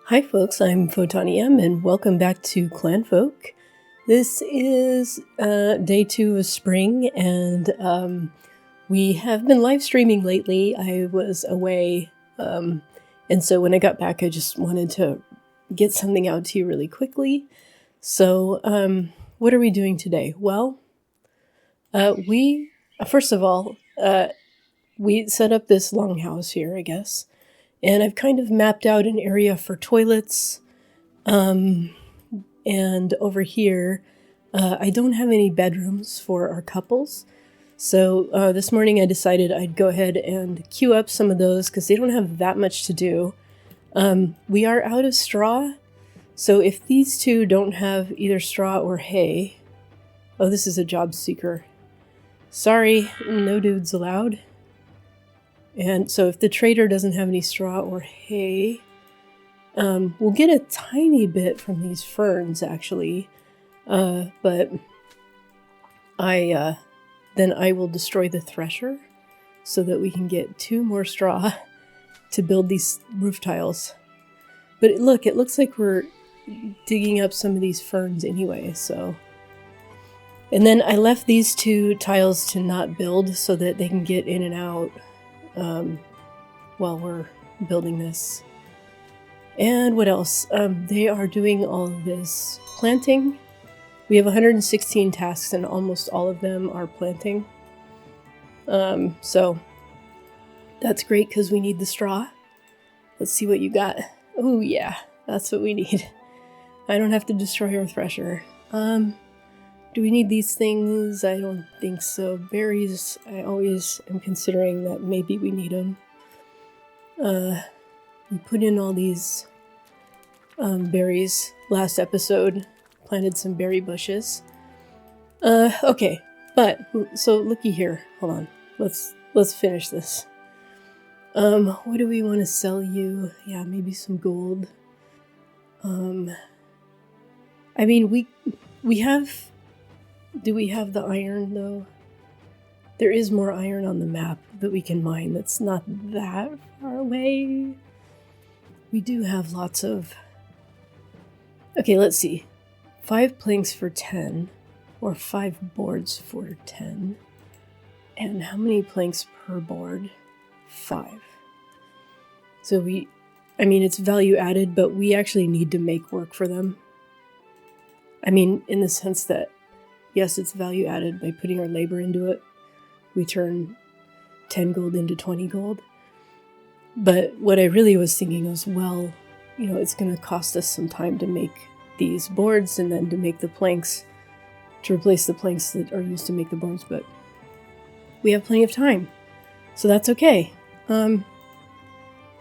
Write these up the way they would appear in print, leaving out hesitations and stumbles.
Hi folks, I'm Photoni M and welcome back to Clanfolk. This is day 2 of spring and we have been live streaming lately. I was away and so when I got back I just wanted to get something out to you really quickly. So what are we doing today? Well, we set up this longhouse here, I guess. And I've kind of mapped out an area for toilets. And over here, I don't have any bedrooms for our couples. So this morning I decided I'd go ahead and queue up some of those because they don't have that much to do. We are out of straw. So if these two don't have either straw or hay... Oh, this is a job seeker. Sorry, no dudes allowed. And so if the trader doesn't have any straw or hay, we'll get a tiny bit from these ferns, actually. But then I will destroy the thresher so that we can get 2 more straw to build these roof tiles. But look, it looks like we're digging up some of these ferns anyway, so... And then I left these 2 tiles to not build so that they can get in and out while we're building this. And what else? They are doing all of this planting. We have 116 tasks and almost all of them are planting. So that's great because we need the straw. Let's see what you got. Oh yeah, that's what we need. I don't have to destroy our thresher. Do we need these things? I don't think so. Berries, I always am considering that maybe we need them. We put in all these berries last episode. Planted some berry bushes. Okay, but so looky here. Hold on. Let's finish this. What do we want to sell you? Yeah, maybe some gold. I mean, we have. Do we have the iron, though? There is more iron on the map that we can mine that's not that far away. We do have lots of... Okay, let's see. 5 planks for 10, or 5 boards for 10. And how many planks per board? 5. So it's value added, but we actually need to make work for them. I mean, in the sense that yes, it's value added by putting our labor into it. We turn 10 gold into 20 gold. But what I really was thinking was, well, it's going to cost us some time to make these boards and then to make the planks, to replace the planks that are used to make the boards, but we have plenty of time. So that's okay.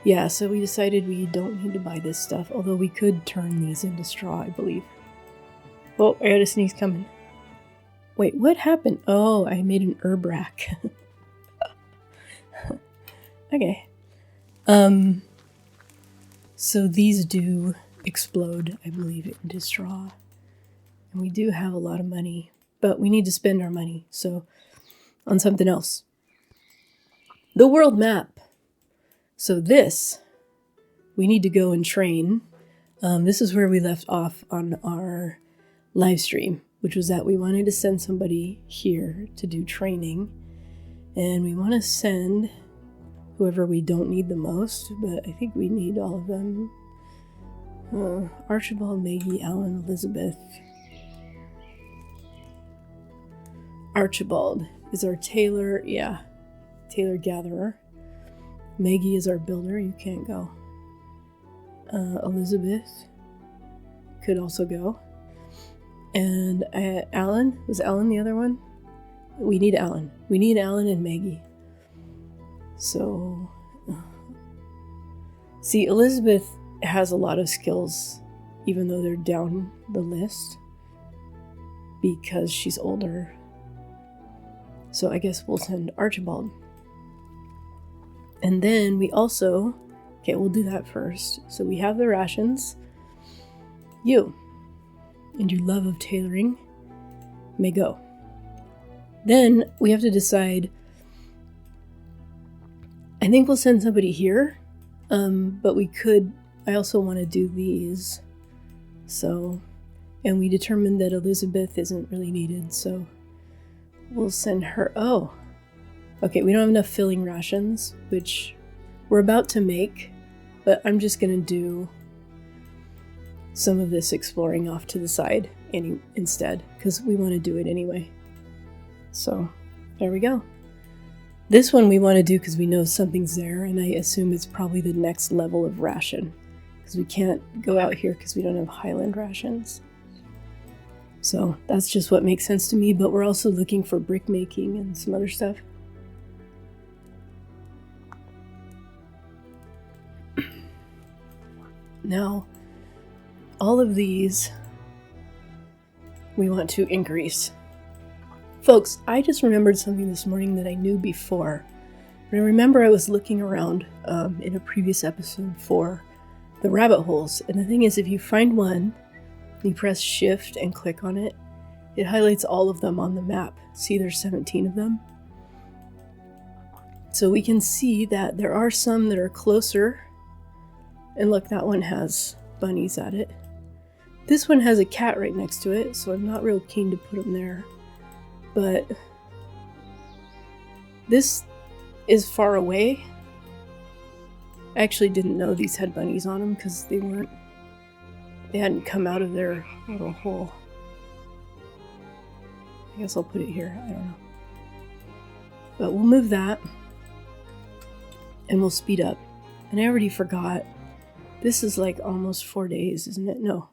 Yeah, so we decided we don't need to buy this stuff, although we could turn these into straw, I believe. Oh, I got a sneeze coming. Wait, what happened? Oh, I made an herb rack. Okay. So these do explode, I believe, into straw. And we do have a lot of money, but we need to spend our money, so on something else. The world map. So this, we need to go and train. This is where we left off on our live stream, which was that we wanted to send somebody here to do training. And we want to send whoever we don't need the most, but I think we need all of them. Archibald, Maggie, Alan, Elizabeth. Archibald is our tailor, tailor gatherer. Maggie is our builder, you can't go. Elizabeth could also go. And Alan, was Alan the other one? We need Alan. We need Alan and Maggie. So, see, Elizabeth has a lot of skills, even though they're down the list, because she's older. So I guess we'll send Archibald. And then we also, we'll do that first. So we have the rations. You and your love of tailoring may go. Then we have to decide. I think we'll send somebody here, but we could I also want to do these. So, and we determined that Elizabeth isn't really needed, so we'll send her. Oh, okay, we don't have enough filling rations, which we're about to make, but I'm just going to do some of this exploring off to the side instead, because we want to do it anyway. So, there we go. This one we want to do because we know something's there, and I assume it's probably the next level of ration, because we can't go out here because we don't have Highland rations. So that's just what makes sense to me, but we're also looking for brick making and some other stuff. Now, all of these we want to increase. Folks, I just remembered something this morning that I knew before. But I remember I was looking around in a previous episode for the rabbit holes. And the thing is, if you find one, you press shift and click on it, it highlights all of them on the map. See, there's 17 of them. So we can see that there are some that are closer. And look, that one has bunnies at it. This one has a cat right next to it, so I'm not real keen to put them there. But this is far away. I actually didn't know these had bunnies on them because they hadn't come out of their little hole. I guess I'll put it here, I don't know. But we'll move that and we'll speed up. And I already forgot, this is like almost 4 days, isn't it? No,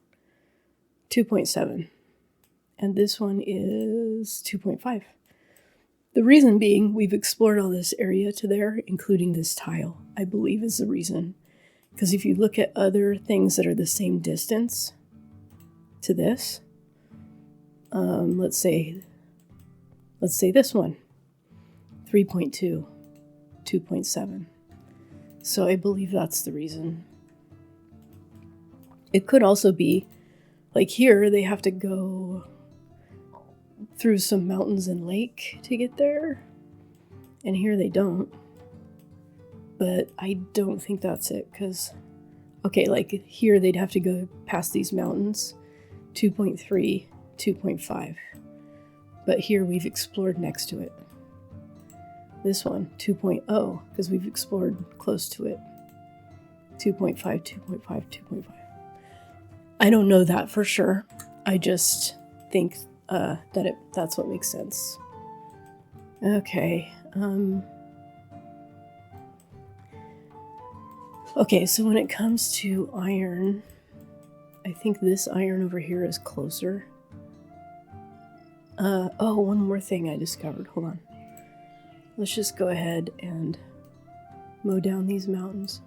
2.7. And this one is 2.5. The reason being, we've explored all this area to there, including this tile, I believe is the reason. Because if you look at other things that are the same distance to this, let's say this one, 3.2, 2.7. So I believe that's the reason. It could also be, like here, they have to go through some mountains and lake to get there. And here they don't. But I don't think that's it, because, okay, like here they'd have to go past these mountains, 2.3, 2.5. But here we've explored next to it. This one, 2.0, because we've explored close to it. 2.5, 2.5, 2.5. I don't know that for sure. I just think that's what makes sense. Okay. Okay, so when it comes to iron, I think this iron over here is closer. Oh, one more thing I discovered. Hold on. Let's just go ahead and mow down these mountains.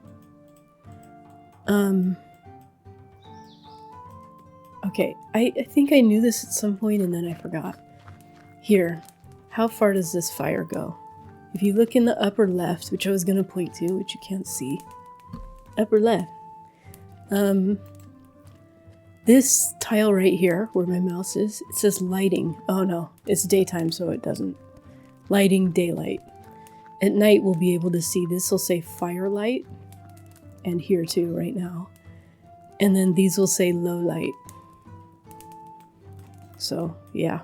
Okay, I think I knew this at some point and then I forgot. Here, how far does this fire go? If you look in the upper left, which I was going to point to, which you can't see, upper left, this tile right here, where my mouse is, it says lighting. Oh no, it's daytime, so it doesn't. Lighting, daylight. At night, we'll be able to see, this will say firelight, and here too, right now. And then these will say low light. So, yeah.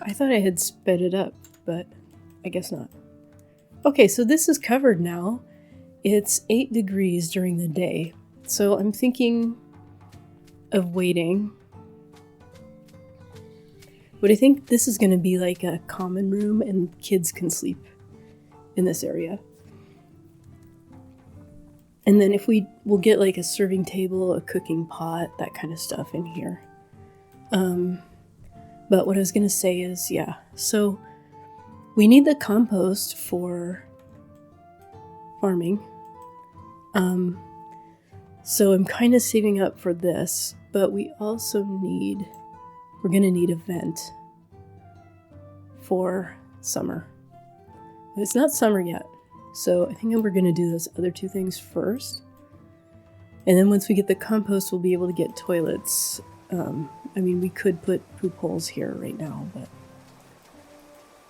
I thought I had sped it up, but I guess not. Okay, so this is covered now. It's 8 degrees during the day. So I'm thinking of waiting. But I think this is going to be like a common room and kids can sleep in this area. And then if we'll get like a serving table, a cooking pot, that kind of stuff in here. But what I was going to say is, yeah, so we need the compost for farming. So I'm kind of saving up for this, but we're going to need a vent for summer. But it's not summer yet. So I think we're going to do those other two things first. And then once we get the compost, we'll be able to get toilets. I mean, we could put poop holes here right now, but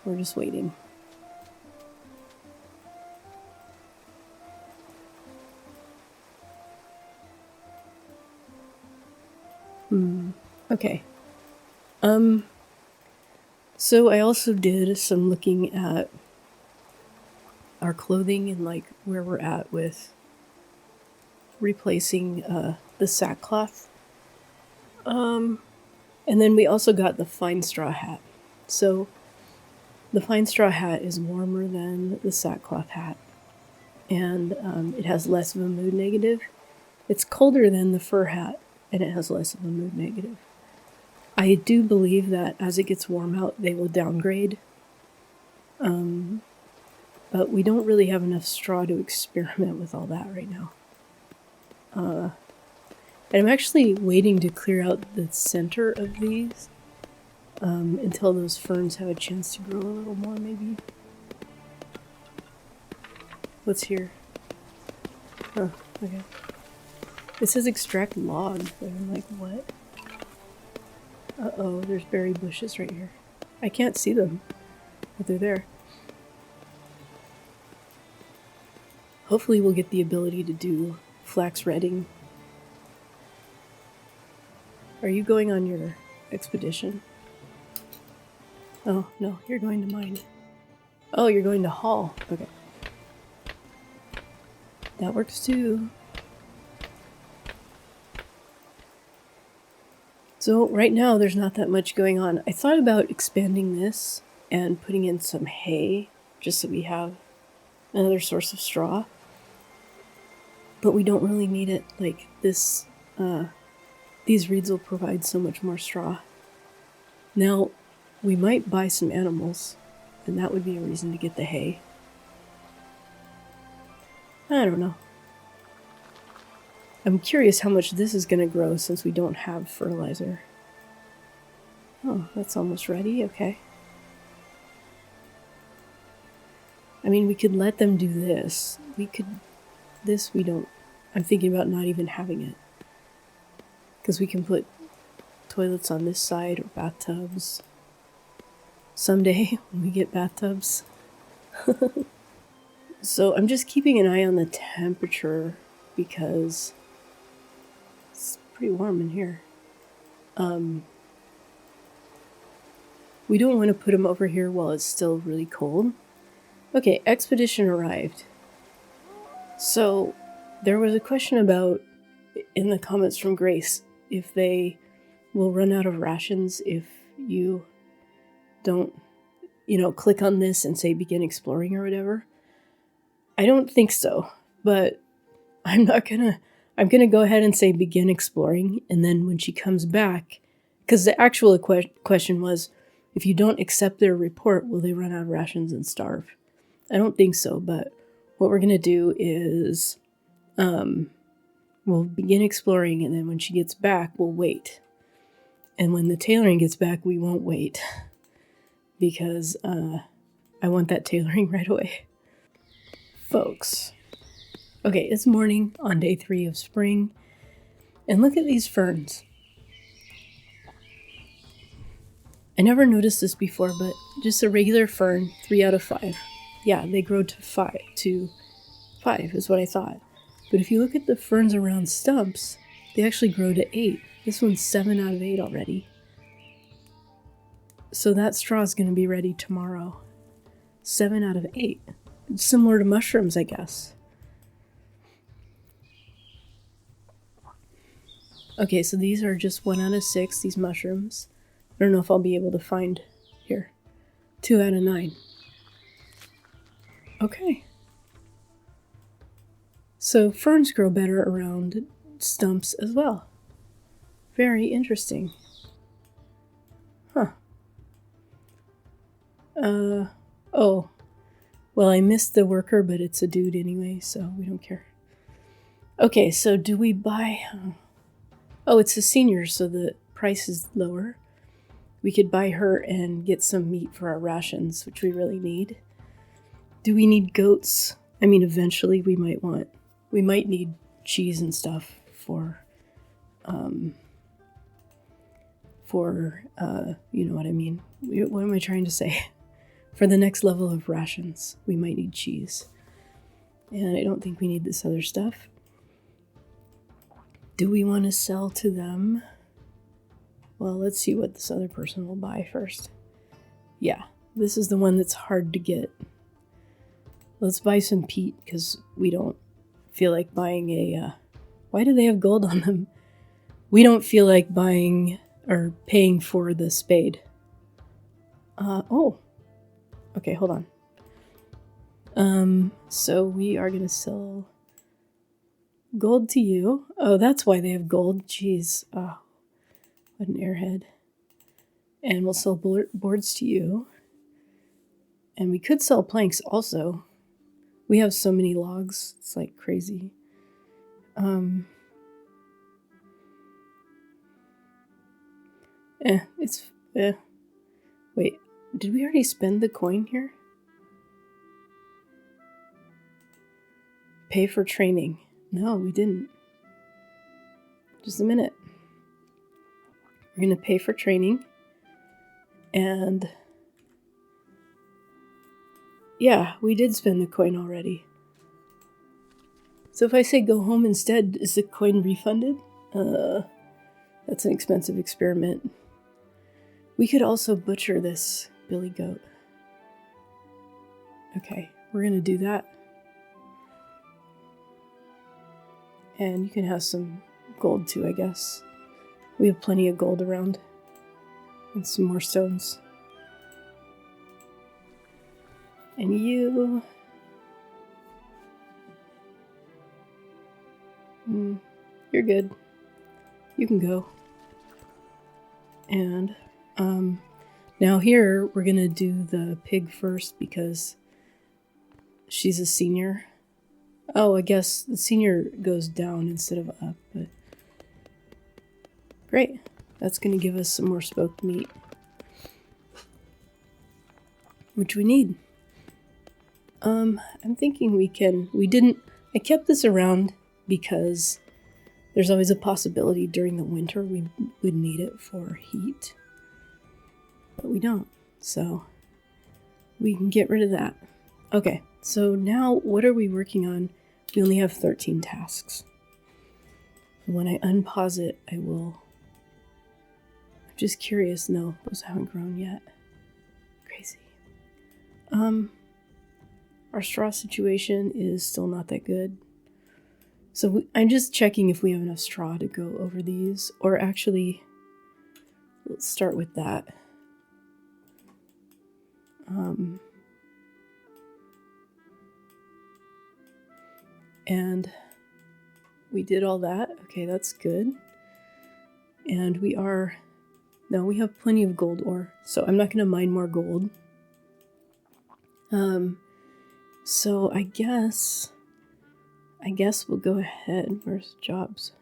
we're just waiting. Okay. So I also did some looking at our clothing and like where we're at with replacing the sackcloth. And then we also got the fine straw hat. So the fine straw hat is warmer than the sackcloth hat, and it has less of a mood negative. It's colder than the fur hat, and it has less of a mood negative. I do believe that as it gets warm out, they will downgrade. But we don't really have enough straw to experiment with all that right now. And I'm actually waiting to clear out the center of these until those ferns have a chance to grow a little more, maybe. What's here? Oh, okay. It says extract log, but I'm like, what? Uh-oh, there's berry bushes right here. I can't see them, but they're there. Hopefully we'll get the ability to do flax redding. Are you going on your expedition? Oh, no, you're going to mine. Oh, you're going to haul. Okay. That works too. So right now there's not that much going on. I thought about expanding this and putting in some hay just so we have another source of straw. But we don't really need it. Like this, these reeds will provide so much more straw. Now, we might buy some animals, and that would be a reason to get the hay. I don't know. I'm curious how much this is going to grow since we don't have fertilizer. Oh, that's almost ready? Okay. I mean, we could let them do this. We don't. I'm thinking about not even having it. Because we can put toilets on this side or bathtubs. Someday, when we get bathtubs. So I'm just keeping an eye on the temperature because it's pretty warm in here. We don't want to put them over here while it's still really cold. Okay, expedition arrived. So there was a question about, in the comments from Grace, if they will run out of rations if you don't, click on this and say begin exploring or whatever. I don't think so, but I'm gonna go ahead and say begin exploring, and then when she comes back, because the actual question was, if you don't accept their report, will they run out of rations and starve? I don't think so, but what we're gonna do is, we'll begin exploring, and then when she gets back, we'll wait. And when the tailoring gets back, we won't wait, because I want that tailoring right away. Folks. Okay, it's morning on day 3 of spring, and look at these ferns. I never noticed this before, but just a regular fern, 3 out of 5. Yeah, they grow to 5 is what I thought. But if you look at the ferns around stumps, they actually grow to 8. This one's 7 out of 8 already. So that straw is going to be ready tomorrow. 7 out of 8. It's similar to mushrooms, I guess. Okay, so these are just 1 out of 6, these mushrooms. I don't know if I'll be able to find here. 2 out of 9. Okay. So ferns grow better around stumps as well. Very interesting. Huh. Oh. Well, I missed the worker, but it's a dude anyway, so we don't care. Okay, so do we buy... Oh, it's a senior, so the price is lower. We could buy her and get some meat for our rations, which we really need. Do we need goats? I mean, eventually we might need cheese and stuff for you know what I mean. What am I trying to say? For the next level of rations, we might need cheese. And I don't think we need this other stuff. Do we want to sell to them? Well, let's see what this other person will buy first. Yeah, this is the one that's hard to get. Let's buy some peat, because we don't feel like buying a... why do they have gold on them? We don't feel like buying or paying for the spade. Oh. Okay, hold on. So we are going to sell gold to you. Oh, that's why they have gold. Jeez. Oh, what an airhead. And we'll sell boards to you. And we could sell planks also. We have so many logs. It's like crazy. Wait, did we already spend the coin here? Pay for training. No, we didn't. Just a minute. We're going to pay for training. And yeah, we did spend the coin already. So if I say go home instead, is the coin refunded? That's an expensive experiment. We could also butcher this billy goat. Okay, we're going to do that. And you can have some gold too, I guess. We have plenty of gold around. And some more stones. And you... you're good. You can go. And, now here, we're gonna do the pig first because she's a senior. Oh, I guess the senior goes down instead of up, but... great. That's gonna give us some more smoked meat. Which we need. I'm thinking I kept this around because there's always a possibility during the winter we would need it for heat. But we don't, so we can get rid of that. Okay, so now what are we working on? We only have 13 tasks. When I unpause it, I will... I'm just curious. No, those haven't grown yet. Crazy. Our straw situation is still not that good. So I'm just checking if we have enough straw to go over these. Or actually, let's start with that. And we did all that. Okay, that's good. And we have plenty of gold ore. So I'm not going to mine more gold. So I guess we'll go ahead. Where's jobs?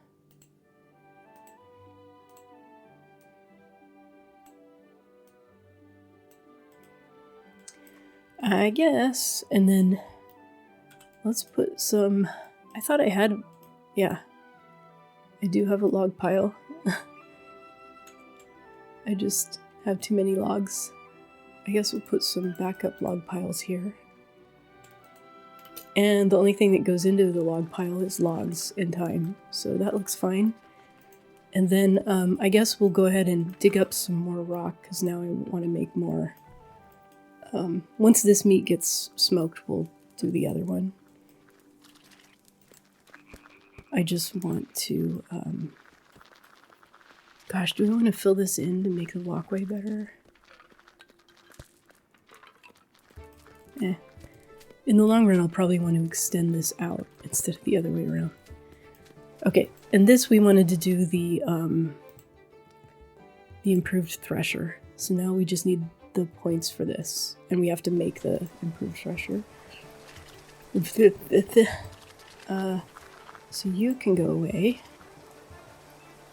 I guess. And then let's put some... I thought I had... yeah. I do have a log pile. I just have too many logs. I guess we'll put some backup log piles here. And the only thing that goes into the log pile is logs and time. So that looks fine. And then I guess we'll go ahead and dig up some more rock because now I want to make more. Once this meat gets smoked, we'll do the other one. I just want to... gosh, do we want to fill this in to make the walkway better? In the long run, I'll probably want to extend this out instead of the other way around. Okay, and this we wanted to do the improved thresher. So now we just need the points for this, and we have to make the improved thresher. So you can go away,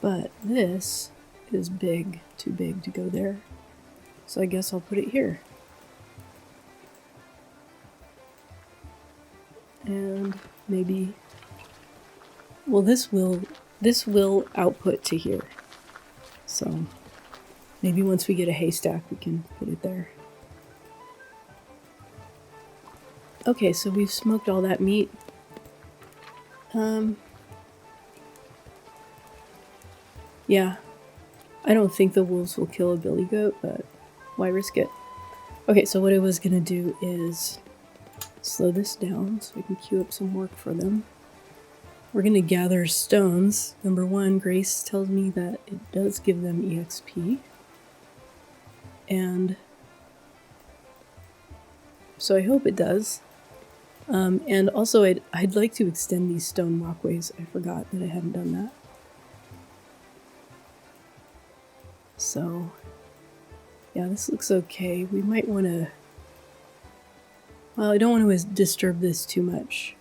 but this is big, too big to go there. So I guess I'll put it here. And maybe, well, this will output to here. So maybe once we get a haystack, we can put it there. Okay, so we've smoked all that meat. Yeah. I don't think the wolves will kill a billy goat, but why risk it? Okay, so what I was gonna do is slow this down so I can queue up some work for them. We're gonna gather stones. Number one, Grace tells me that it does give them EXP. And so I hope it does. And also I'd like to extend these stone walkways. I forgot that I hadn't done that. So yeah, this looks okay. We might want to... Well, I don't want to disturb this too much.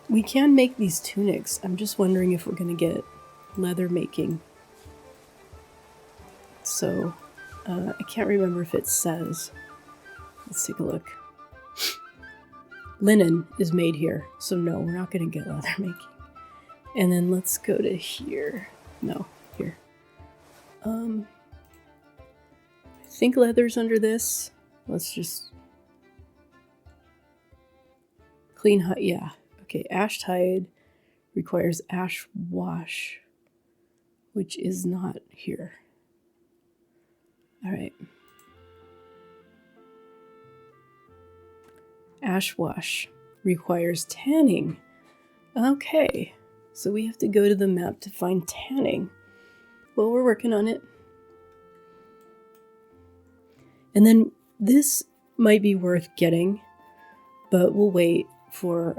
We can make these tunics. I'm just wondering if we're going to get leather making. So, I can't remember if it says. Let's take a look. Linen is made here, so no, we're not going to get leather making. And then let's go to here. No, here. I think leather's under this. Let's just... Clean hide, yeah. Okay, ash hide requires ash wash, which is not here. Alright. Ash wash requires tanning. Okay, so we have to go to the map to find tanning. Well, we're working on it. And then this might be worth getting, but we'll wait for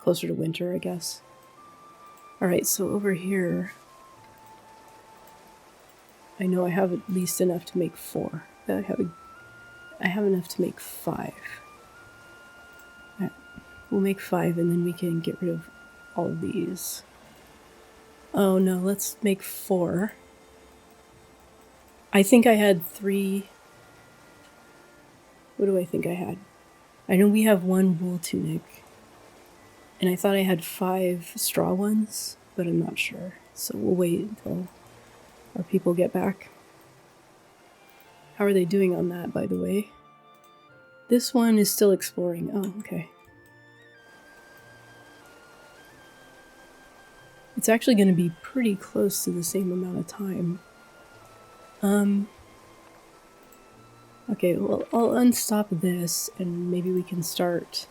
closer to winter, I guess. Alright, so over here, I know I have at least enough to make 4. I have enough to make 5. Alright, we'll make 5 and then we can get rid of all of these. Oh no, let's make 4. I think I had 3... What do I think I had? I know we have 1 wool tunic. And I thought I had 5 straw ones, but I'm not sure. So we'll wait until our people get back. How are they doing on that, by the way? This one is still exploring. Oh, okay. It's actually going to be pretty close to the same amount of time. Okay, well, I'll unstop this and maybe we can start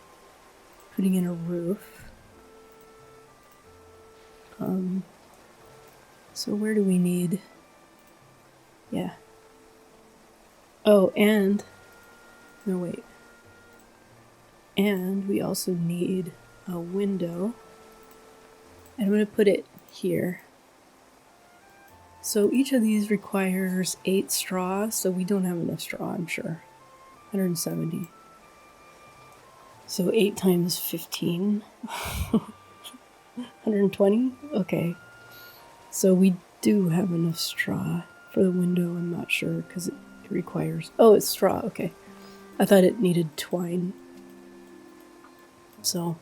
putting in a roof. So where do we need... Yeah. Oh, and... No, wait. And we also need a window. And I'm going to put it here. So each of these requires 8 straw, so we don't have enough straw, I'm sure. 170. So 8 times 15. 120? Okay. So we do have enough straw for the window, I'm not sure, because it requires... Oh, it's straw, okay. I thought it needed twine. So,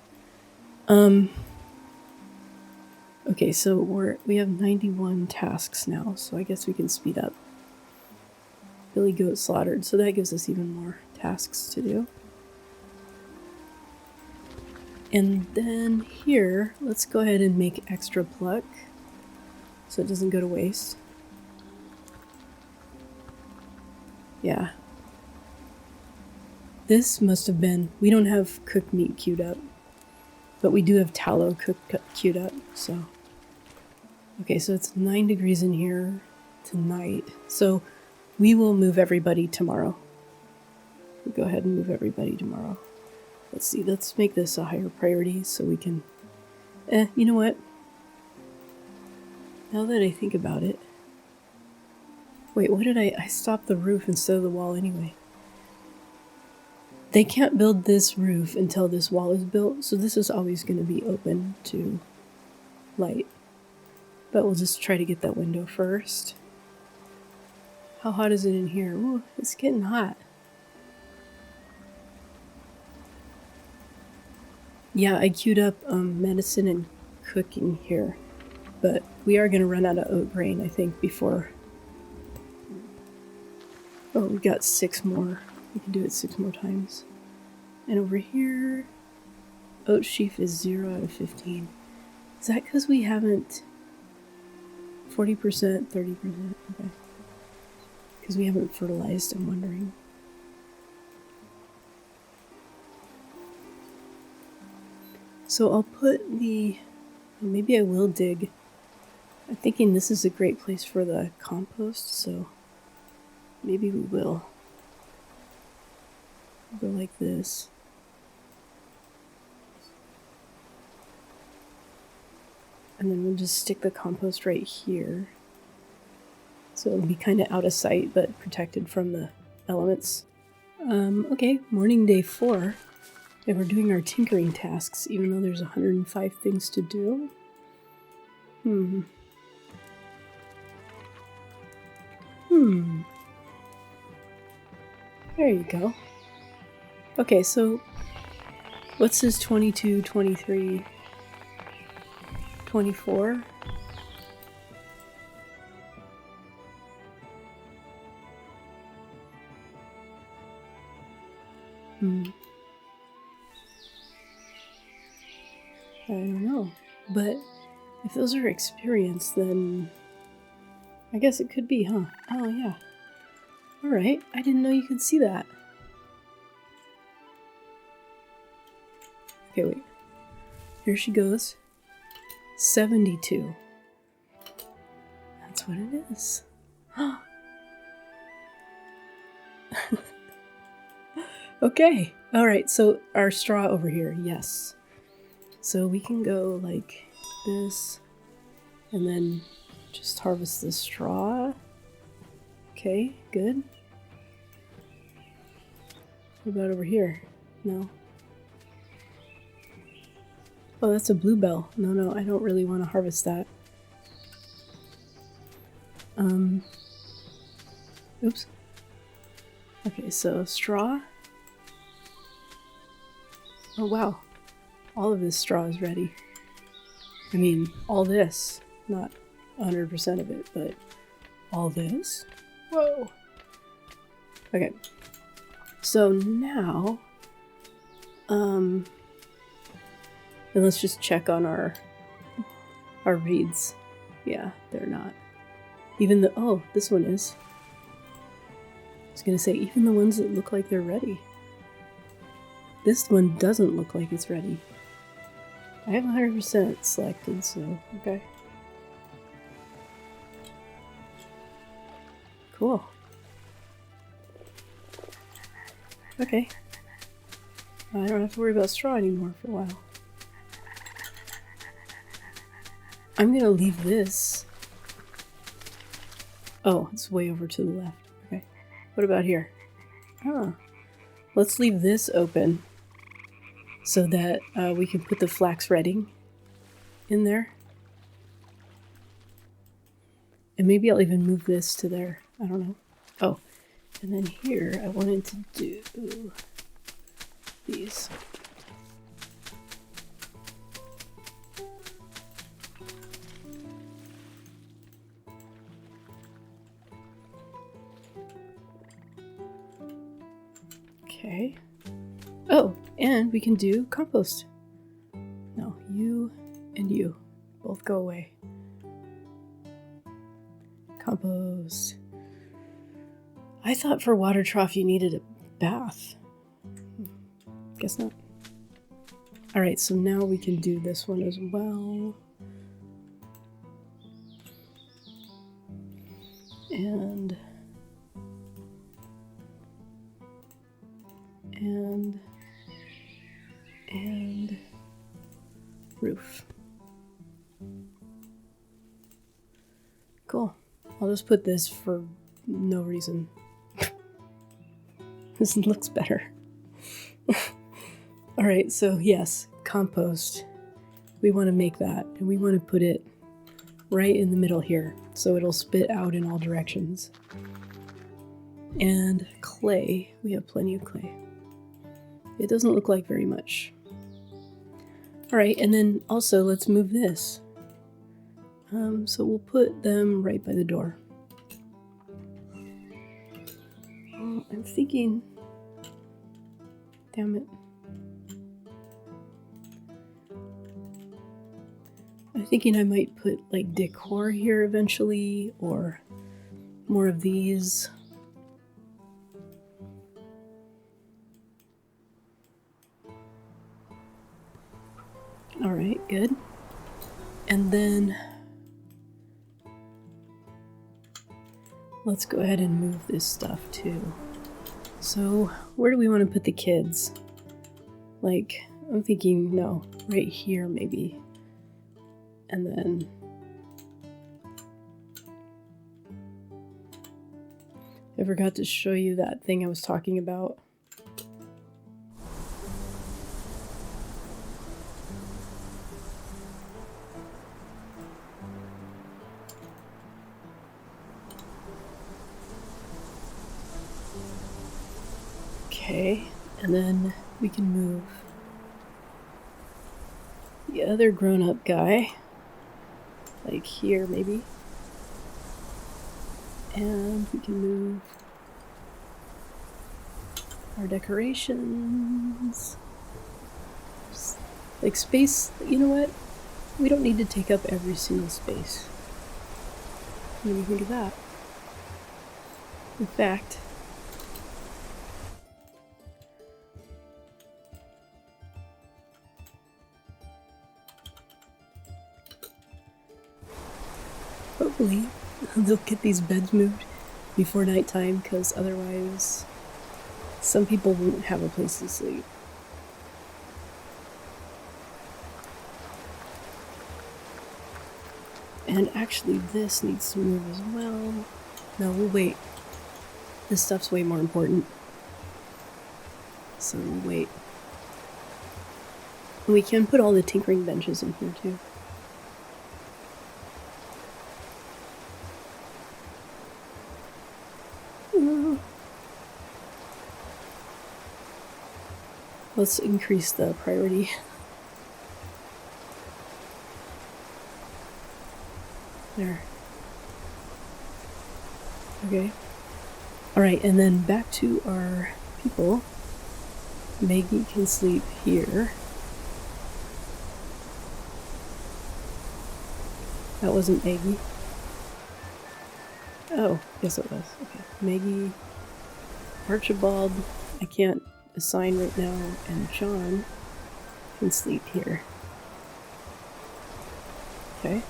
okay, so we have 91 tasks now, so I guess we can speed up. Billy goat slaughtered, so that gives us even more tasks to do. And then here, let's go ahead and make extra pluck, so it doesn't go to waste. Yeah. This must have been... We don't have cooked meat queued up, but we do have tallow queued up, so... Okay, so it's 9 degrees in here tonight, so we will move everybody tomorrow. We'll go ahead and move everybody tomorrow. Let's see, let's make this a higher priority so we can... you know what? Now that I think about it... Wait, what did I stopped the roof instead of the wall anyway. They can't build this roof until this wall is built, so this is always going to be open to light. But we'll just try to get that window first. How hot is it in here? Ooh, it's getting hot. Yeah, I queued up medicine and cooking here, but we are going to run out of oat grain, I think, before... Oh, we got 6 more. We can do it 6 more times. And over here... Oat sheaf is 0 out of 15. Is that because we haven't 40%, 30%? Okay. Because we haven't fertilized, I'm wondering. So I'll put the... Maybe I will dig. I'm thinking this is a great place for the compost, so maybe we will. Go like this. And then we'll just stick the compost right here. So it'll be kind of out of sight, but protected from the elements. Okay, morning day 4. And we're doing our tinkering tasks, even though there's 105 things to do. There you go. Okay, so what's this 22, 23, 24? I don't know. But if those are experience, then I guess it could be, huh? Oh, yeah. Alright, I didn't know you could see that. Okay, wait. Here she goes. 72. That's what it is. Okay. Alright, so our straw over here, yes. So we can go like this, and then just harvest the straw. Okay, good. What about over here? No. Oh, that's a bluebell. No, I don't really want to harvest that. Oops. Okay, so straw. Oh, wow. All of this straw is ready. I mean, all this. Not 100% of it, but all this. Whoa. Okay. So now, and let's just check on our reeds. Yeah, they're not. Even the, oh, this one is. I was gonna say, even the ones that look like they're ready. This one doesn't look like it's ready. I have 100% selected, so, okay. Cool. Okay. I don't have to worry about straw anymore for a while. I'm gonna leave this. Oh, it's way over to the left. Okay. What about here? Huh. Let's leave this open so that we can put the flax redding in there. And maybe I'll even move this to there. I don't know. Oh, and then here I wanted to do these. Okay. Oh, and we can do compost. No, you and you both go away. Compost. I thought for water trough you needed a bath. Guess not. Alright, so now we can do this one as well. And roof. Cool. I'll just put this for no reason. This looks better. Alright, so yes, compost. We want to make that, and we want to put it right in the middle here, so it'll spit out in all directions. And clay. We have plenty of clay. It doesn't look like very much. Alright, and then also let's move this. So we'll put them right by the door. Oh, I'm thinking... Damn it. I'm thinking I might put like decor here eventually, or more of these. Alright, good. And then let's go ahead and move this stuff too. So where do we want to put the kids? Like, I'm thinking, no, right here maybe. And then I forgot to show you that thing I was talking about. Okay, and then we can move the other grown-up guy, like here maybe. And we can move our decorations. Like space, you know what? We don't need to take up every single space. What do you think of that? In fact, hopefully they'll get these beds moved before nighttime, because otherwise some people won't have a place to sleep. And actually this needs to move as well. No, we'll wait. This stuff's way more important. So we'll wait. And we can put all the tinkering benches in here too. Let's increase the priority. There. Okay. Alright, and then back to our people. Maggie can sleep here. That wasn't Maggie. Oh, yes it was. Okay. Maggie, Archibald, I can't assign right now, and John can sleep here. Okay.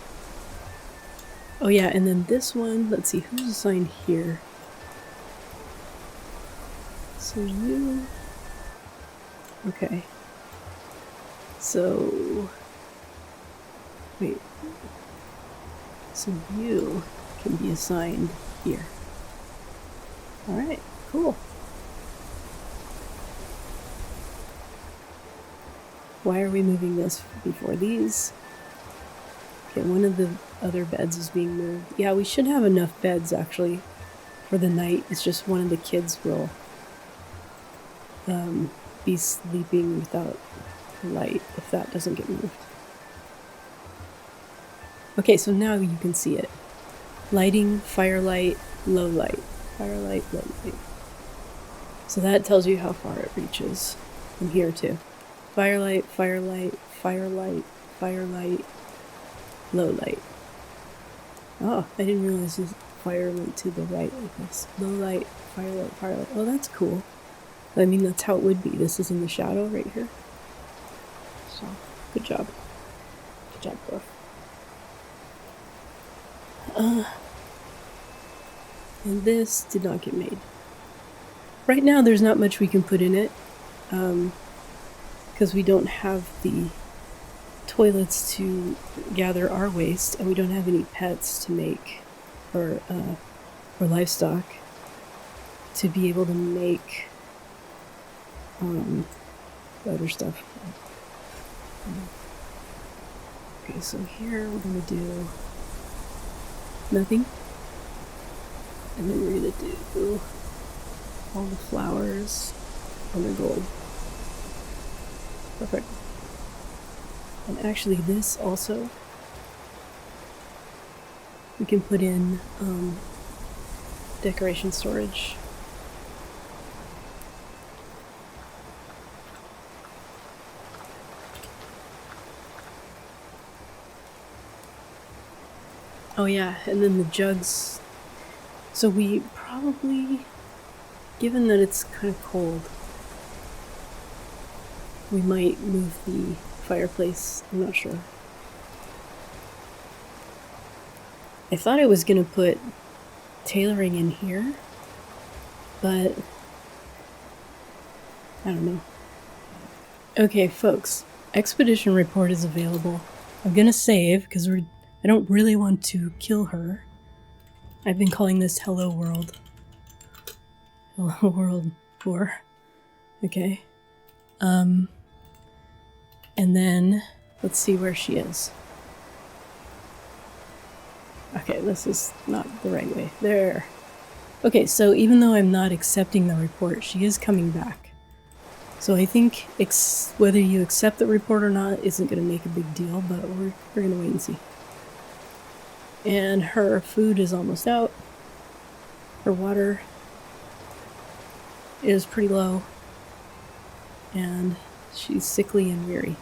Oh yeah, and then this one, let's see, who's assigned here? So you... Okay. So... Wait. So you can be assigned here. Alright, cool. Why are we moving this before these? Okay, one of the other beds is being moved. Yeah, we should have enough beds actually for the night. It's just one of the kids will be sleeping without light if that doesn't get moved. Okay, so now you can see it. Lighting, firelight, low light. Firelight, low light. So that tells you how far it reaches from here too. Firelight, firelight, firelight, firelight, low light. Oh, I didn't realize there's firelight to the right like this. Low light, firelight, firelight. Oh, that's cool. I mean, that's how it would be. This is in the shadow right here. So, good job. Good job, Griff. And this did not get made. Right now, there's not much we can put in it, because we don't have the toilets to gather our waste, and we don't have any pets to make, or livestock to be able to make other stuff. Okay, so here we're gonna do nothing, and then we're gonna do all the flowers on the gold. Perfect. And actually this also, we can put in decoration storage. Oh yeah, and then the jugs. So we probably, given that it's kind of cold, we might move the fireplace. I'm not sure. I thought I was gonna put tailoring in here, but I don't know. Okay, folks, expedition report is available. I'm gonna save because I don't really want to kill her. I've been calling this Hello World. Hello World 4. Okay. And then let's see where she is. Okay, this is not the right way. There. Okay, so even though I'm not accepting the report, she is coming back. So I think whether you accept the report or not isn't going to make a big deal, but we're going to wait and see. And her food is almost out. Her water is pretty low. And she's sickly and weary.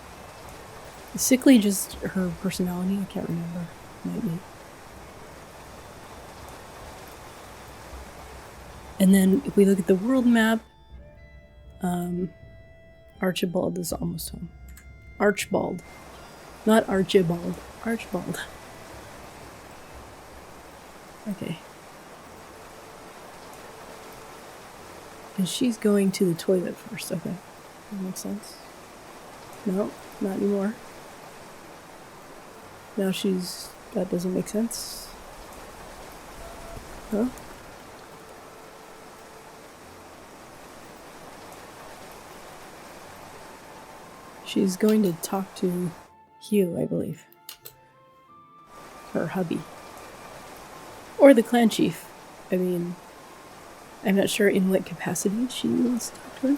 Is sickly just her personality? I can't remember. Might be. And then if we look at the world map, Archibald is almost home. Archibald. Not Archibald. Archibald. Okay. And she's going to the toilet first. Okay. That makes sense. No, not anymore. Now that doesn't make sense. Huh? She's going to talk to Hugh, I believe. Her hubby. Or the clan chief. I mean, I'm not sure in what capacity she wants to talk to him.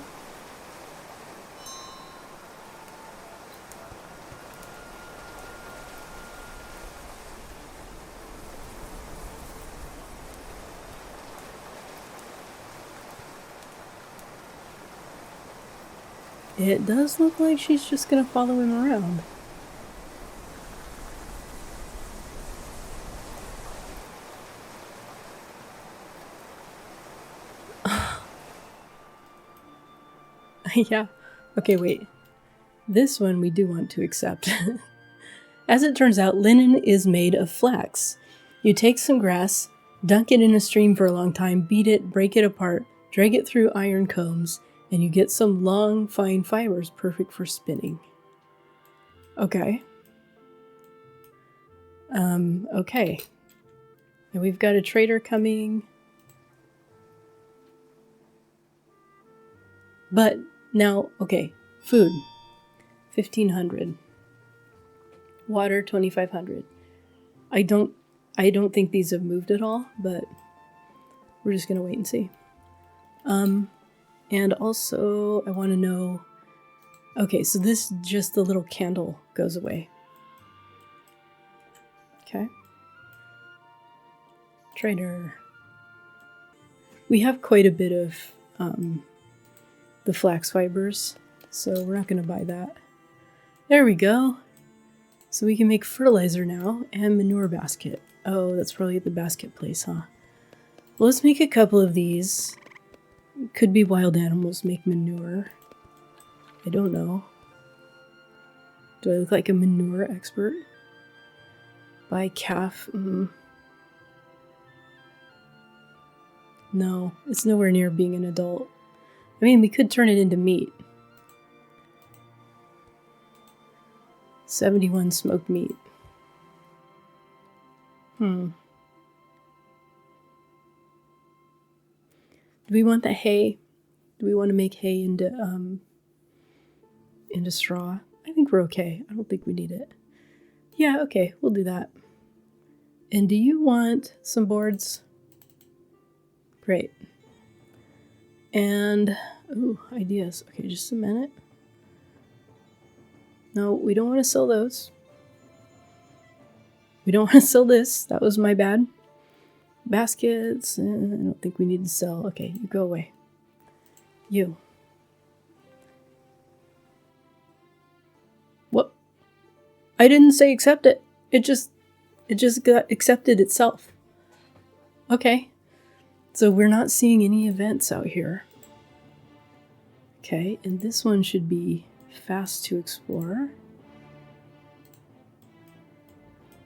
It does look like she's just gonna follow him around. Yeah. Okay, wait. This one we do want to accept. As it turns out, linen is made of flax. You take some grass, dunk it in a stream for a long time, beat it, break it apart, drag it through iron combs, and you get some long, fine fibers perfect for spinning. Okay. Okay. And we've got a trader coming. But now, okay, food. 1,500. Water, 2,500. I don't think these have moved at all, but we're just gonna wait and see. And also, I want to know... Okay, so just the little candle goes away. Okay. Trader. We have quite a bit of the flax fibers, so we're not going to buy that. There we go. So we can make fertilizer now and manure basket. Oh, that's probably at the basket place, huh? Well, let's make a couple of these. Could be wild animals make manure. I don't know. Do I look like a manure expert? Buy calf. No, it's nowhere near being an adult. I mean, we could turn it into meat. 71 smoked meat. Do we want the hay? Do we want to make hay into straw? I think we're okay. I don't think we need it. Yeah, okay, we'll do that. And do you want some boards? Great. And, ooh, ideas. Okay, just a minute. No, we don't want to sell those. We don't want to sell this. That was my bad. Baskets. I don't think we need to sell. Okay, you go away. You. What? I didn't say accept it. It just It just got accepted itself. Okay. So we're not seeing any events out here. Okay, and this one should be fast to explore.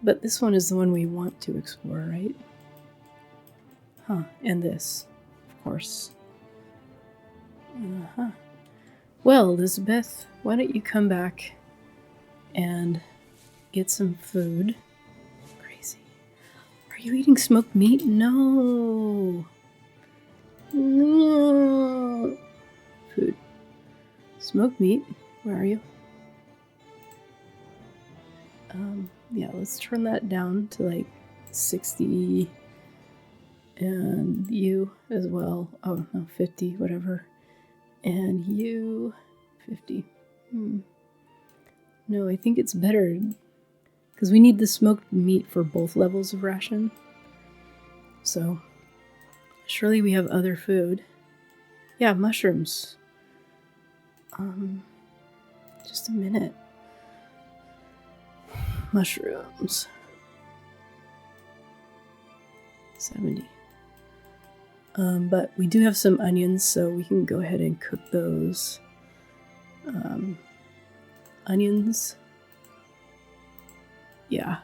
But this one is the one we want to explore, right? Huh, and this, of course. Uh-huh. Well, Elizabeth, why don't you come back and get some food? Crazy. Are you eating smoked meat? No. No. Food. Smoked meat. Where are you? Yeah, let's turn that down to like 60. And you as well. Oh, no, 50, whatever. And you, 50. No, I think it's better because we need the smoked meat for both levels of ration. So, surely we have other food. Yeah, mushrooms. Just a minute. Mushrooms. 70. But we do have some onions, so we can go ahead and cook those. Onions. Yeah.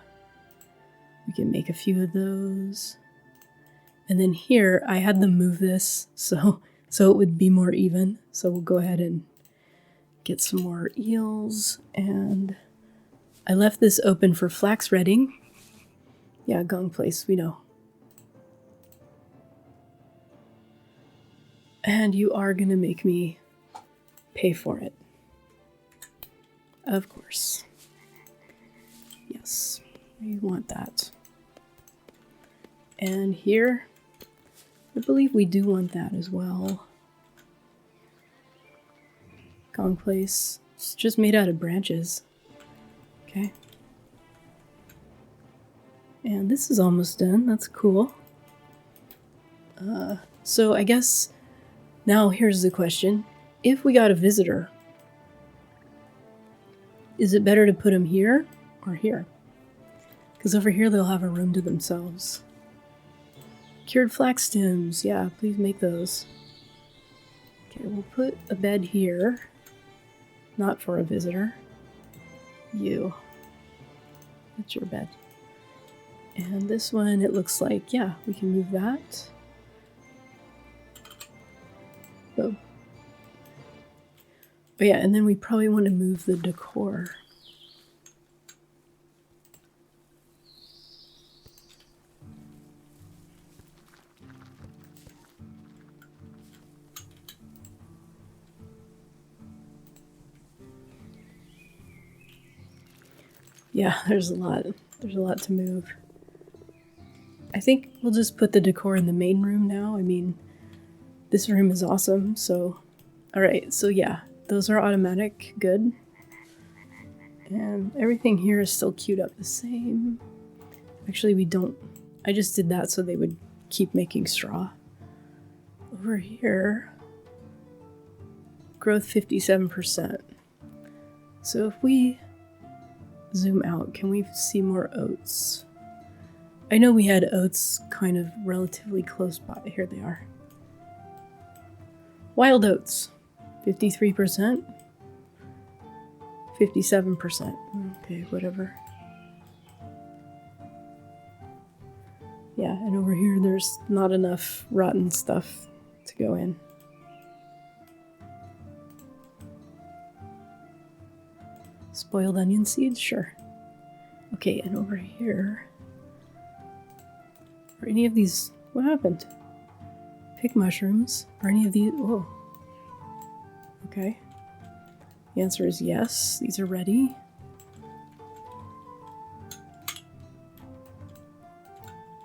We can make a few of those. And then here, I had them move this so it would be more even. So we'll go ahead and get some more eels. And I left this open for flax redding. Yeah, gong place, we know. And you are going to make me pay for it. Of course. Yes, we want that. And here, I believe we do want that as well. Gong place. It's just made out of branches. Okay. And this is almost done. That's cool. So I guess now here's the question. If we got a visitor, is it better to put them here or here? Because over here they'll have a room to themselves. Cured flax stems. Yeah, please make those. Okay, we'll put a bed here. Not for a visitor. You. That's your bed. And this one, it looks like, yeah, we can move that. Oh. Oh yeah, and then we probably want to move the decor. Yeah, there's a lot to move. I think we'll just put the decor in the main room now. I mean, this room is awesome, so... Alright, so yeah, those are automatic. Good. And everything here is still queued up the same. Actually, we don't... I just did that so they would keep making straw. Over here... Growth 57%. So if we zoom out, can we see more oats? I know we had oats kind of relatively close by. Here they are. Wild oats. 53%. 57%. Okay, whatever. Yeah, and over here there's not enough rotten stuff to go in. Spoiled onion seeds? Sure. Okay, and over here... Are any of these... What happened? Pig mushrooms? Are any of these... Whoa. Okay. The answer is yes. These are ready.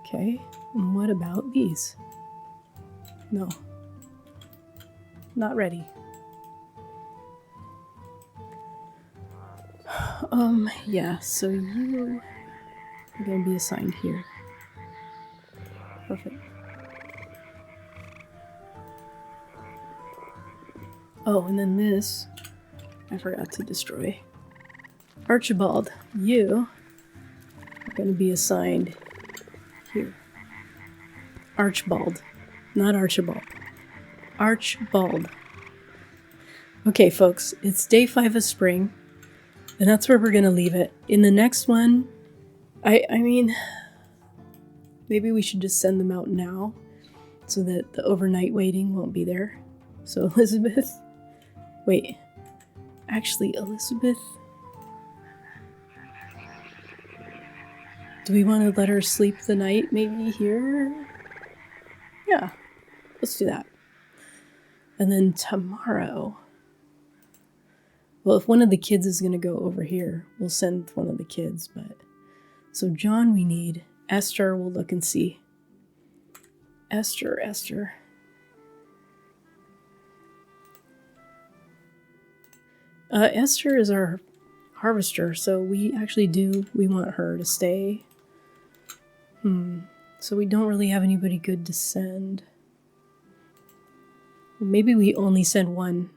Okay. And what about these? No. Not ready. Yeah, so you are going to be assigned here. Perfect. Oh, and then this, I forgot to destroy. Archibald, you going to be assigned here. Archibald. Not Archibald. Archibald. Okay, folks, it's day 5 of spring, and that's where we're going to leave it. In the next one, I mean, maybe we should just send them out now so that the overnight waiting won't be there. So Elizabeth, wait, actually Elizabeth, do we want to let her sleep the night maybe here? Yeah, let's do that. And then tomorrow, well, if one of the kids is going to go over here, we'll send one of the kids, but... So John we need. Esther, we'll look and see. Esther. Esther is our harvester, so we want her to stay. So we don't really have anybody good to send. Maybe we only send one.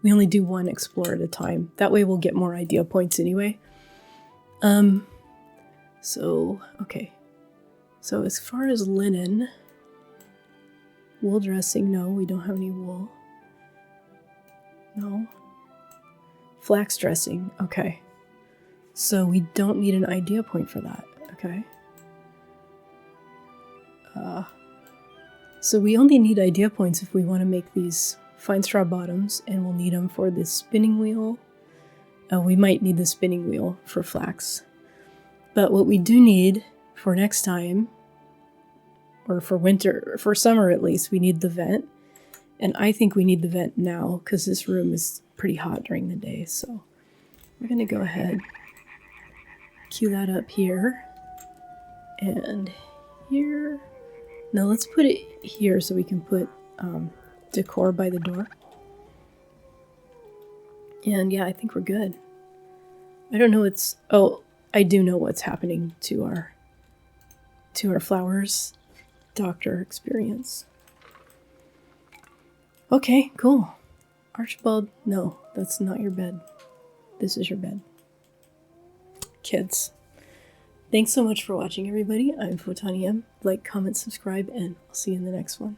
We only do one explorer at a time. That way we'll get more idea points anyway. So, okay. So as far as linen, wool dressing, no, we don't have any wool. No. Flax dressing, okay. So we don't need an idea point for that, okay. So we only need idea points if we want to make these fine straw bottoms, and we'll need them for the spinning wheel. We might need the spinning wheel for flax. But what we do need for next time, or for winter, for summer at least, we need the vent. And I think we need the vent now because this room is pretty hot during the day. So we're going to go ahead, cue that up here and here. Now let's put it here so we can put decor by the door. And yeah, I think we're good. I don't know what's... Oh, I do know what's happening to our flowers doctor experience. Okay, cool. Archibald, no, that's not your bed. This is your bed. Kids. Thanks so much for watching, everybody. I'm Photonium. Like, comment, subscribe, and I'll see you in the next one.